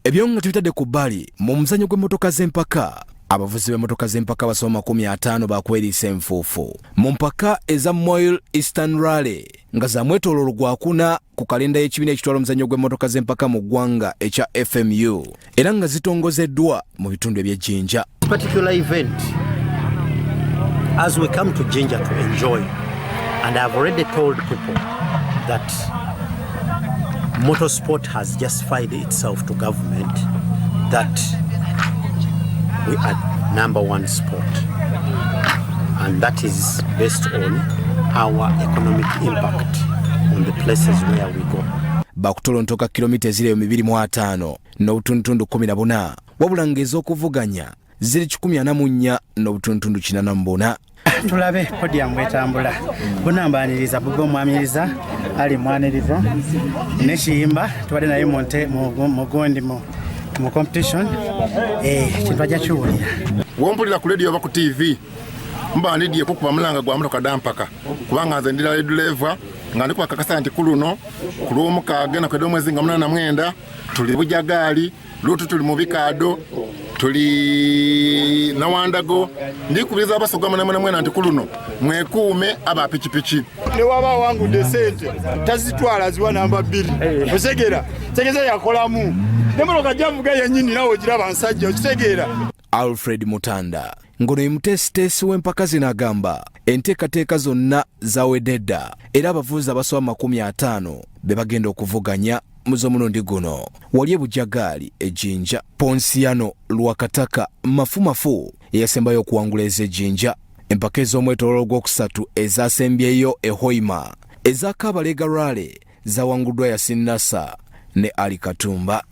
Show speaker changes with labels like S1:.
S1: ebyo nga tubitadde ku bbali mu muzannyo gw'emmotoka z'empaka. Abavuzi b'emmotoka z'empaka basoma 50 bakweriisa enfuufu mu mpaka eza Moil Eastern Rally nga za mwetooloolo gwakuna ku kalenda y'ekibiina ekitwala omuzannyo gw'emmotoka z'empaka mu ggwanga ekya FMU era nga zitongozeddwa mu bitundu eby'ejjinja.
S2: Particular event as we come to Jinja to enjoy, and I've already told people that motorsport has justified itself to government that we are #1 sport, and that is based on our economic impact on the places where we go.
S1: Bakutolontoka kilomita eziri 205 n'obutundutundu 14 wabula ng'ez'okuvuganya ziri 144 n'obutundutundu 44.
S3: Tulabe podium etambula bunambaniriza bugo mwamiriza ali mwaniriza neshiyimba tubade naye monte mugondi mu competition kintu ajja kiwulira
S4: wompulira ku radio oba ku TV mbandidiye ko kuba mulanga gwa motoka dampaka kubanga nze ndira driver nga ndiko akakasa nti kuluno ku lw'omukaaga na kwedde mwezi nga 89 tuli Bujjagali lutu tuli mu bikado tuli nawandago ndikubiriza abasogama namwe mwena nti kuluno mwekuume aba pichipichi
S5: ne waba wangu desente tazitwala ziwa namba 2 osegera tegeza yakolamu nemotoka javuga yenyini nawo giraba nsajja okitegeera.
S1: Alfred Mutanda ngono yimutesitesi w'empaka zinagamba enteekateeka zonna zawededda era abavuzi abasoma 50 be bagenda okuvuganya muzo munondi guno. Wali Bujjagali ejjinja Ponsiano Lwakataka mafumafu yasembayo okuwangula ez'ejjinja. Empaka ez'omwetooloolo gw'okusatu ezasembyeyo Hoima ez'Akabalega Rally zawanguddwa Yasin Nasa ne Ali Katumba.